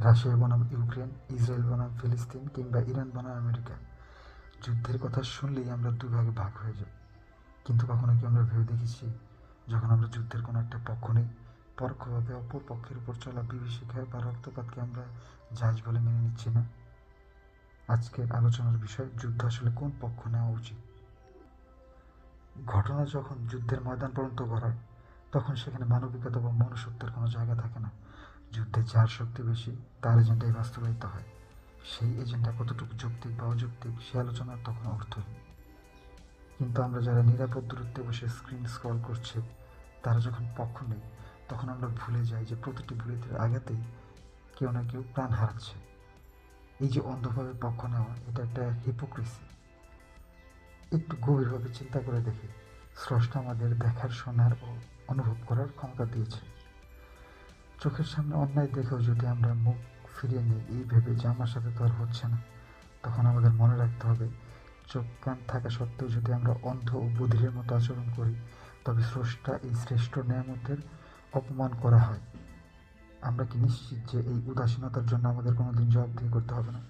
Russia বনাম Ukraine, Israel বনাম ফিলিস্তিন কিংবা ইরান বনাম আমেরিকা, যুদ্ধের কথা শুনলেই আমরা দুভাগে ভাগ হয়ে যাই। কিন্তু কখনো কি আমরা ভেবে দেখেছি, যখন আমরা যুদ্ধের কোনো একটা পক্ষ নেই, পরোক্ষভাবে অপর পক্ষের উপর চলা বিভীষিকা বা রক্তপাতকে আমরা জায়জ বলে মেনে নিচ্ছি না? আজকের আলোচনার বিষয়, যুদ্ধ আসলে কোন পক্ষ নেওয়া উচিত। ঘটনা যখন যুদ্ধের ময়দান পর্যন্ত গড়ায়, তখন সেখানে মানবিকতা বা মনুষ্যত্বের কোনো জায়গা থাকে না। যুদ্ধে যার শক্তি বেশি, তার এজেন্ডাই বাস্তবায়িত হয়। সেই এজেন্ডা কতটুকু যৌক্তিক বা অযৌক্তিক, সে আলোচনার তখন অর্থহীন। কিন্তু আমরা যারা নিরাপদ দূরত্বে বসে স্ক্রিন স্ক্রল করছে, তারা যখন পক্ষ নেই, তখন আমরা ভুলে যাই যে প্রতিটি বুলেটের আঘাতেই কেউ না কেউ প্রাণ হারাচ্ছে। এই যে অন্ধভাবে পক্ষ নেওয়া, এটা একটা হিপোক্রেসি। একটু গভীরভাবে চিন্তা করে দেখি, স্রষ্টা আমাদের দেখার, শোনার ও অনুভব করার ক্ষমতা দিয়েছে। চোখের সামনে অন্যায় দেখেও যদি আমরা মুখ ফিরিয়ে নিই এই ভেবে যে আমার সাথে তো আর হচ্ছে না, তখন আমাদের মনে রাখতে হবে, চোখ কান থাকা সত্ত্বেও যদি আমরা অন্ধ ও বধিরের মতো আচরণ করি, তবে স্রষ্টা এই শ্রেষ্ঠ নেয়ামতের অপমান করা হয়। আমরা কি নিশ্চিত যে এই উদাসীনতার জন্য আমাদের কোনোদিন জবাবদিহি করতে হবে না?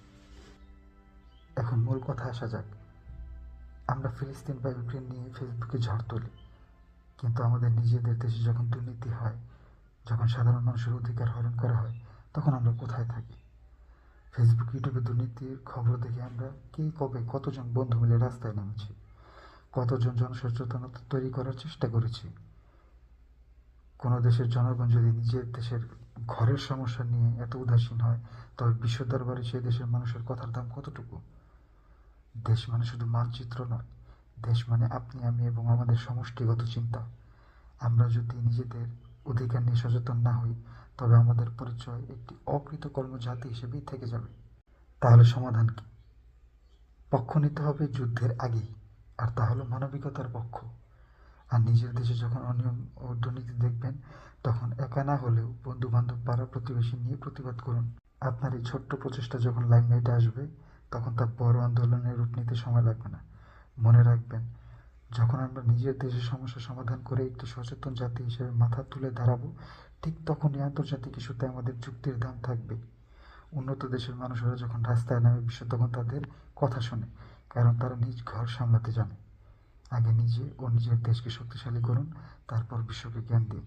এখন মূল কথা আসা যাক। আমরা ফিলিস্তিন বা ইউক্রেন নিয়ে ফেসবুকে ঝড় তুলি, কিন্তু আমাদের নিজেদের দেশে যখন দুর্নীতি হয়, যখন সাধারণ মানুষের অধিকার হরণ করা হয়, তখন আমরা কোথায় থাকি? ফেসবুক, ইউটিউবে দুর্নীতির খবর দেখে আমরা কে, কবে, কতজন বন্ধু মিলে রাস্তায় নেমেছি, কতজন জনসচেতনতা তৈরি করার চেষ্টা করেছি। কোনো দেশের জনগণ যদি নিজের দেশের ঘরের সমস্যা নিয়ে এত উদাসীন হয়, তবে বিশ্ব দরবারে সেই দেশের মানুষের কথার দাম কতটুকু? দেশ মানে শুধু মানচিত্র নয়, দেশ মানে আপনি, আমি এবং আমাদের সমষ্টিগত চিন্তা। আমরা যদি নিজেদের অধিকার নিয়ে সচেতন না হই, তবে আমাদের পরিচয় একটি অকৃতকর্ম জাতি হিসেবেই থেকে যাবে। তাহলে সমাধান কি? পক্ষ নিতে হবে যুদ্ধের আগেই, আর তা হলো মানবিকতার পক্ষ। আর নিজের দেশে যখন অনিয়ম ও দুর্নীতি দেখবেন, তখন একা না হলেও বন্ধু বান্ধব, পাড়া প্রতিবেশী নিয়ে প্রতিবাদ করুন। আপনার এই ছোট্ট প্রচেষ্টা যখন লাইমলাইটে আসবে, তখন তা বড় আন্দোলনের রূপ নিতে সময় লাগবে না। মনে রাখবেন, যখন আমরা নিজের দেশের সমস্যা সমাধান করে একটি সচেতন জাতি হিসেবে মাথা তুলে দাঁড়াবো, ঠিক তখনই আন্তর্জাতিক ইস্যুতে আমাদের যুক্তির দাম থাকবে। উন্নত দেশের মানুষেরা যখন রাস্তায় নামে, বিশ্ব তখন তাদের কথা শোনে, কারণ তারা নিজ ঘর সামলাতে জানে। আগে নিজে ও নিজের দেশকে শক্তিশালী করুন, তারপর বিশ্বকে জ্ঞান দিন।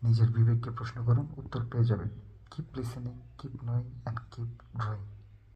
নিজের বিবেককে প্রশ্ন করুন, উত্তর পেয়ে যাবেন। Keep listening, keep knowing and keep growing.